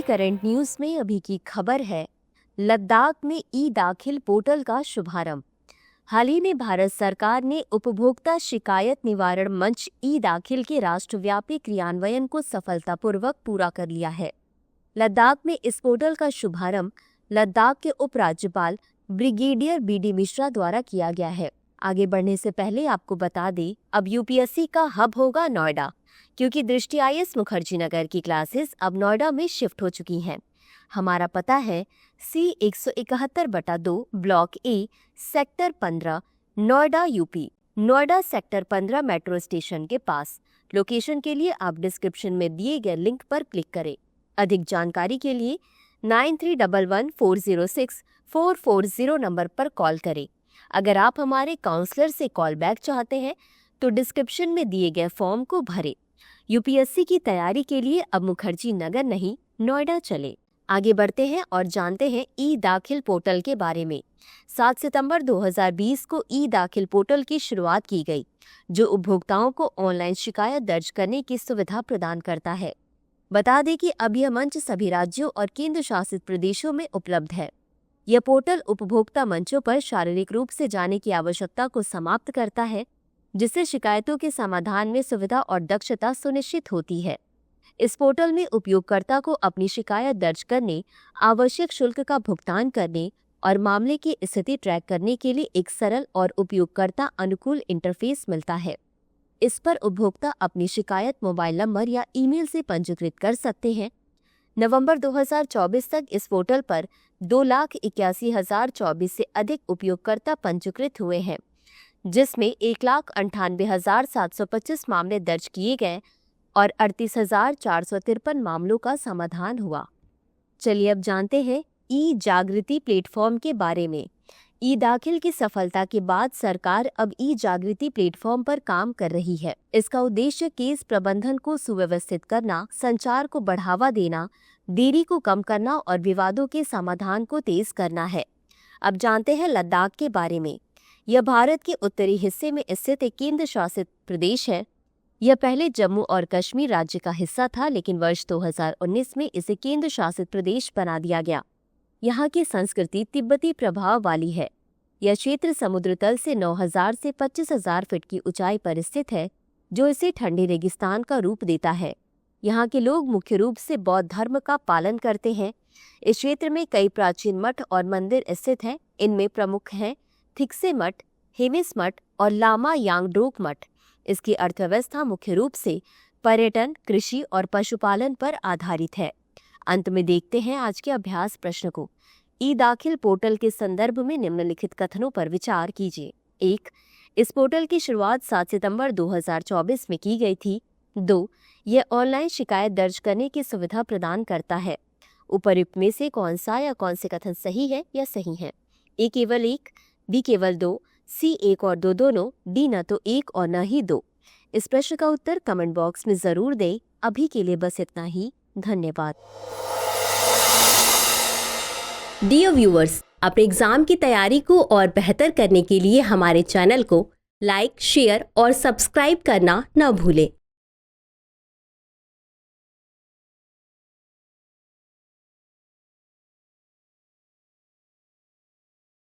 Current news में अभी की खबर है, लद्दाख में ई दाखिल पोर्टल का शुभारंभ। हाल ही में भारत सरकार ने उपभोक्ता शिकायत निवारण मंच ई दाखिल के राष्ट्रव्यापी क्रियान्वयन को सफलतापूर्वक पूरा कर लिया है। लद्दाख में इस पोर्टल का शुभारंभ लद्दाख के उपराज्यपाल ब्रिगेडियर बीडी मिश्रा द्वारा किया गया है। आगे बढ़ने से पहले आपको बता दें, अब यूपीएससी का हब होगा नोएडा, क्योंकि दृष्टि IAS मुखर्जी नगर की क्लासेस अब नोएडा में शिफ्ट हो चुकी हैं। हमारा पता है C171/2 block A sector 15 Noida UP, Noida sector 15 metro station के पास। लोकेशन के लिए आप डिस्क्रिप्शन में दिए गए लिंक पर क्लिक करें। अधिक जानकारी के लिए 9311406440 नंबर पर कॉल करें। अगर आप हमारे काउंसलर से कॉल बैक चाहते हैं तो डिस्क्रिप्शन में दिए गए फॉर्म को भरें। यूपीएससी की तैयारी के लिए अब मुखर्जी नगर नहीं, नोएडा चले। आगे बढ़ते हैं और जानते हैं ई दाखिल पोर्टल के बारे में। 7 सितंबर 2020 को ई दाखिल पोर्टल की शुरुआत की गई, जो उपभोक्ताओं को ऑनलाइन शिकायत दर्ज करने की सुविधा प्रदान करता है। बता दें कि अब यह मंच सभी राज्यों और केंद्र शासित प्रदेशों में उपलब्ध है। यह पोर्टल उपभोक्ता मंचों पर शारीरिक रूप से जाने की आवश्यकता को समाप्त करता है, जिससे शिकायतों के समाधान में सुविधा और दक्षता सुनिश्चित होती है। इस पोर्टल में उपयोगकर्ता को अपनी शिकायत दर्ज करने, आवश्यक शुल्क का भुगतान करने और मामले की स्थिति ट्रैक करने के लिए एक सरल और उपयोगकर्ता अनुकूल इंटरफेस मिलता है। इस पर उपभोक्ता अपनी शिकायत मोबाइल नंबर या ईमेल से पंजीकृत कर सकते हैं। नवंबर 2024 तक इस पोर्टल पर 2,81,024 से अधिक उपयोगकर्ता पंजीकृत हुए हैं, जिसमें 1,98,725 मामले दर्ज किए गए और 38,453 मामलों का समाधान हुआ। चलिए अब जानते हैं ई जागृति प्लेटफॉर्म के बारे में। ई दाखिल की सफलता के बाद सरकार अब ई जागृति प्लेटफॉर्म पर काम कर रही है। इसका उद्देश्य केस प्रबंधन को सुव्यवस्थित करना, संचार को बढ़ावा देना, देरी को कम करना और विवादों के समाधान को तेज करना है। अब जानते हैं लद्दाख के बारे में। यह भारत के उत्तरी हिस्से में स्थित एक केंद्र शासित प्रदेश है। यह पहले जम्मू और कश्मीर राज्य का हिस्सा था, लेकिन वर्ष 2019 में इसे केंद्र शासित प्रदेश बना दिया गया। यहाँ की संस्कृति तिब्बती प्रभाव वाली है। यह क्षेत्र समुद्र तल से 9,000 से 25,000 फीट की ऊंचाई पर स्थित है, जो इसे ठंडे रेगिस्तान का रूप देता है। यहाँ के लोग मुख्य रूप से बौद्ध धर्म का पालन करते हैं। इस क्षेत्र में कई प्राचीन मठ और मंदिर स्थित हैं। इनमें प्रमुख हैं थिक्से मठ, हेमिस मठ और लामा यांगड्रोक मठ। इसकी अर्थव्यवस्था मुख्य रूप से पर्यटन, कृषि और पशुपालन पर आधारित है। अंत में देखते हैं आज के अभ्यास प्रश्न को। ई दाखिल पोर्टल के संदर्भ में निम्नलिखित कथनों पर विचार कीजिए। 1. इस पोर्टल की शुरुआत 7 सितंबर 2024 में की गई थी। 2. यह ऑनलाइन शिकायत दर्ज करने की सुविधा प्रदान करता है। उपयुक्त में से कौन सा या कौन से कथन सही है या सही है? A केवल 1, B केवल 2, C 1 और 2 दोनों, D न तो 1 और न ही 2। इस प्रश्न का उत्तर कमेंट बॉक्स में जरूर दें। अभी के लिए बस इतना ही। धन्यवाद। डियर व्यूअर्स, अपने एग्जाम की तैयारी को और बेहतर करने के लिए हमारे चैनल को लाइक, शेयर और सब्सक्राइब करना न भूलें।